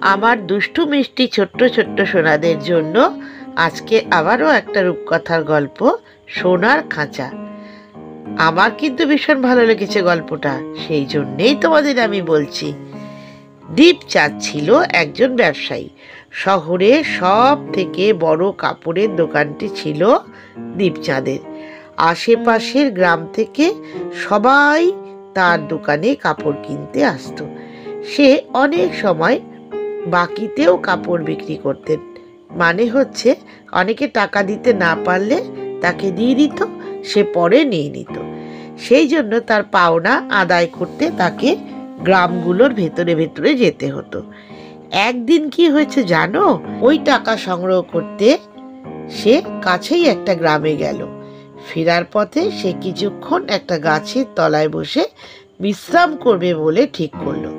আমার দুষ্টু মিষ্টি ছোট্ট ছোট্ট সোনাদের জন্য আজকে আবারও একটা রূপকথার গল্প, সোনার খাঁচা। আমার কিন্তু ভীষণ ভালো লেগেছে গল্পটা, সেই জন্যেই তোমাদের আমি বলছি। দীপচাঁদ ছিল একজন ব্যবসায়ী। শহরে সব থেকে বড় কাপড়ের দোকানটি ছিল দীপচাঁদের। আশেপাশের গ্রাম থেকে সবাই তার দোকানে কাপড় কিনতে আসতো। সে অনেক সময় বাকিতেও কাপড় বিক্রি করতেন। মানে হচ্ছে, অনেকে টাকা দিতে না পারলে তাকে দিয়ে দিত, সে পরে নিয়ে নিত। সেই জন্য তার পাওনা আদায় করতে তাকে গ্রামগুলোর ভেতরে ভেতরে যেতে হতো। একদিন কি হয়েছে জানো? ওই টাকা সংগ্রহ করতে সে কাছেই একটা গ্রামে গেল। ফেরার পথে সে কিছুক্ষণ একটা গাছের তলায় বসে বিশ্রাম করবে বলে ঠিক করলো।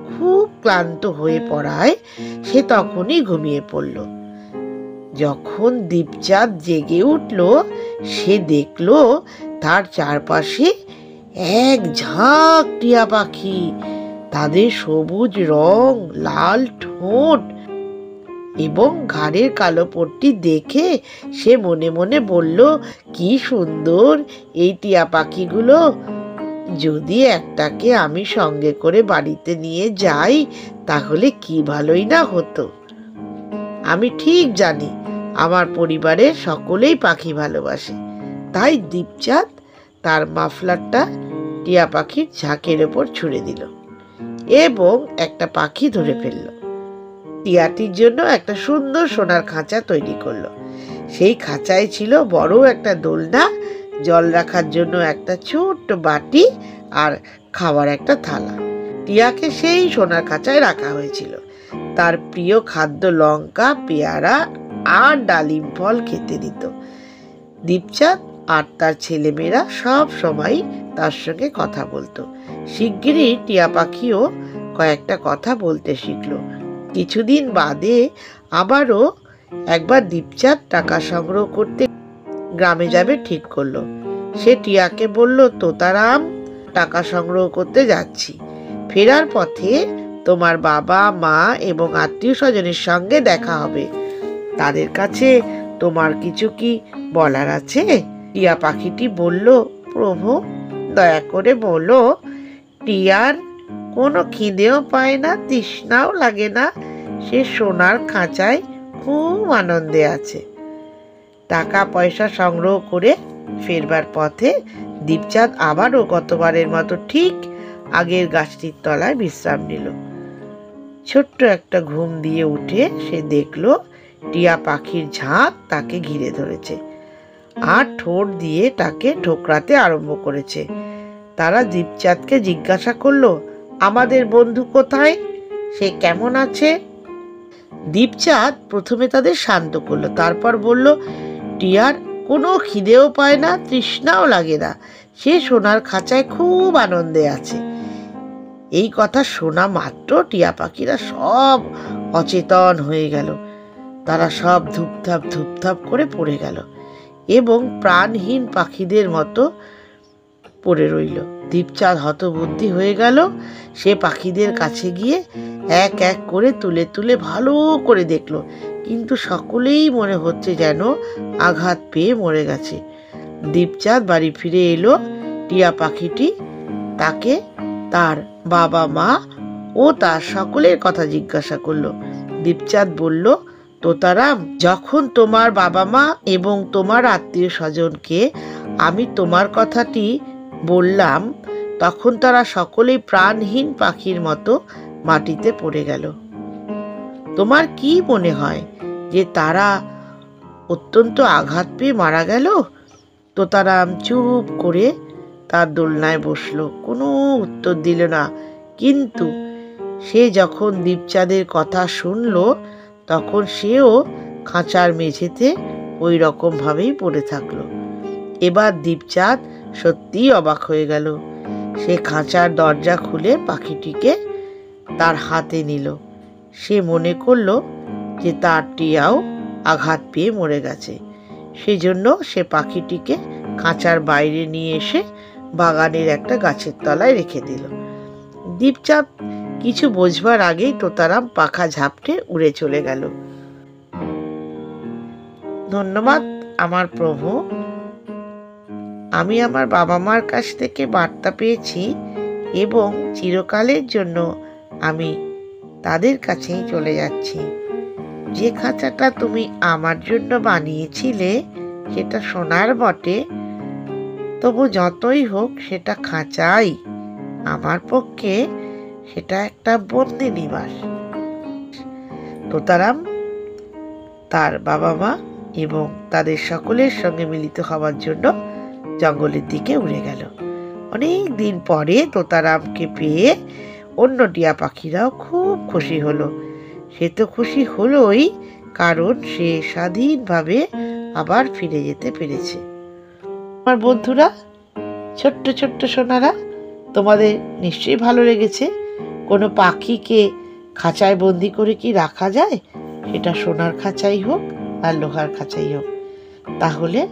খুব ক্লান্ত হয়ে পড়ায় সে তখনই ঘুমিয়ে পড়ল। যখন দীপচাঁদ জেগে উঠল, সে দেখল তার চারপাশে এক ঝাঁক টিয়া পাখি। তাদের সবুজ রং, লাল ঠোঁট এবং ঘাড়ের কালো পট্টি দেখে সে মনে মনে বলল, কি সুন্দর এই টিয়া পাখিগুলো! যদি একটাকে আমি সঙ্গে করে বাড়িতে নিয়ে যাই তাহলে কি ভালোই না হতো। আমি ঠিক জানি আমার পরিবারের সকলেই পাখি ভালোবাসে। তাই দীপচাঁদ তার মাফলারটা টিয়া পাখির ঝাঁকের ওপর ছুঁড়ে দিল এবং একটা পাখি ধরে ফেলল। টিয়াটির জন্য একটা সুন্দর সোনার খাঁচা তৈরি করলো। সেই খাঁচায় ছিল বড় একটা দোলনা, জল রাখার জন্য একটা ছোট্ট বাটি আর খাওয়ার একটা থালা। টিয়াকে সেই সোনার খাঁচায় রাখা হয়েছিল। তার প্রিয় খাদ্য লঙ্কা, পেয়ারা আর ডালিম ফল খেতে দিত। দীপচাঁদ আর তার ছেলেমেয়েরা সব সময় তার সঙ্গে কথা বলতো। শিগগিরই টিয়া পাখিও কয়েকটা কথা বলতে শিখলো। কিছুদিন বাদে আবারও একবার দীপচাঁদ টাকা সংগ্রহ করতে গ্রামে যাবে ঠিক করলো। সে টিয়াকে বলল, তোতারাম, টাকা সংগ্রহ করতে যাচ্ছি। ফেরার পথে তোমার বাবা, মা এবং আত্মীয় স্বজনের সঙ্গে দেখা হবে। তাদের কাছে তোমার কিছু কি বলার আছে? টিয়া পাখিটি বলল, প্রভু, দয়া করে বলো। টিয়ার কোনো খিদেও পায় না, তৃষ্ণাও লাগে না। সে সোনার খাঁচায় খুব আনন্দে আছে। টাকা পয়সা সংগ্রহ করে ফেরবার পথে দীপচাঁদ আবারও গতবারের মতো ঠিক আগের গাছটির তলায় বিশ্রাম নিল। ছোট্ট একটা ঘুম দিয়ে উঠে সে দেখল টিয়া পাখির ঝাঁক তাকে ঘিরে ধরেছে আর ঠোঁট দিয়ে তাকে ঠোকরাতে আরম্ভ করেছে। তারা দীপচাঁদকে জিজ্ঞাসা করলো, আমাদের বন্ধু কোথায়? সে কেমন আছে? দীপচাঁদ প্রথমে তাদের শান্ত করলো, তারপর বলল, টিয়ার কোনো খিদেও পায় না, তৃষ্ণাও লাগে না। সে সোনার খাঁচায় খুব আনন্দে আছে। এই কথা শোনা মাত্র টিয়া পাখিরা সব অচেতন হয়ে গেল। তারা সব ধূপধাপ ধূপধাপ করে পড়ে গেল এবং প্রাণহীন পাখিদের মতো পড়ে রইল। দীপচাঁদ হতবুদ্ধি হয়ে গেল। সে পাখিদের কাছে গিয়ে এক এক করে তুলে তুলে ভালো করে দেখল, কিন্তু সকলেই মনে হচ্ছে যেন আঘাত পেয়ে মরে গেছে। দীপচাঁদ বাড়ি ফিরে এলো। টিয়া পাখিটি তাকে তার বাবা, মা ও তার সকলের কথা জিজ্ঞাসা করলো। দীপচাঁদ বলল, তোতারাম, যখন তোমার বাবা মা এবং তোমার আত্মীয় স্বজনকে আমি তোমার কথাটি বললাম, তখন তারা সকলেই প্রাণহীন পাখির মতো মাটিতে পড়ে গেল। তোমার কি মনে হয় যে তারা অত্যন্ত আঘাত পেয়ে মারা গেল? তোতারাম চুপ করে তার দোলনায় বসলো, কোনো উত্তর দিল না। কিন্তু সে যখন দীপচাঁদের কথা শুনল, তখন সেও খাঁচার মেঝেতে ওই রকম ভাবেই পড়ে থাকলো। এবার দীপচাঁদ সত্যিই অবাক হয়ে গেল। সে খাঁচার দরজা খুলে পাখিটিকে তার হাতে নিল। সে মনে করল যে তার টিয়াও আঘাত পেয়ে মরে গেছে। সেজন্য সে পাখিটিকে খাঁচার বাইরে নিয়ে এসে বাগানের একটা গাছের তলায় রেখে দিল। দীপচাঁদ কিছু বোঝবার আগেই তোতারাম পাখা ঝাপটে উড়ে চলে গেল। ধন্যবাদ আমার প্রভু, আমি আমার বাবা মার কাছ থেকে বার্তা পেয়েছি এবং চিরকালের জন্য আমি তাদের কাছেই চলে যাচ্ছি। যে খাঁচাটা তুমি আমার জন্য বানিয়েছিলে সেটা সোনার বটে, তবু যতই হোক সেটা খাঁচাই। আমার পক্ষে সেটা একটা বন্দি নিবাস। তোতারাম তার বাবা মা এবং তাদের সকলের সঙ্গে মিলিত হওয়ার জন্য জঙ্গলের দিকে উড়ে গেল। অনেক দিন পরে তোতারামকে পেয়ে অন্য টিয়া পাখিরাও খুব খুশি হলো। সে তো খুশি হলোই, কারণ সে স্বাধীনভাবে আবার ফিরে যেতে পেরেছে। আমার বন্ধুরা, ছোট্ট ছোট্ট সোনারা, তোমাদের নিশ্চয়ই ভালো লেগেছে। কোনো পাখিকে খাঁচায় বন্দি করে কি রাখা যায়? সেটা সোনার খাঁচাই হোক আর লোহার খাঁচাই হোক। তাহলে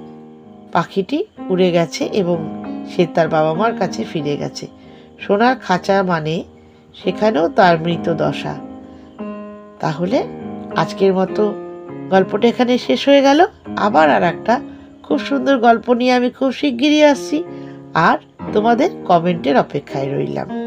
পাখিটি উড়ে গেছে এবং সে তার বাবা মার কাছে ফিরে গেছে। সোনার খাঁচা মানে সেখানেও তার মৃত দশা। তাহলে আজকের মতো গল্পটা এখানে শেষ হয়ে গেল। আবার আর একটা খুব সুন্দর গল্প নিয়ে আমি খুব শিগগিরই আসছি, আর তোমাদের কমেন্টের অপেক্ষায় রইলাম।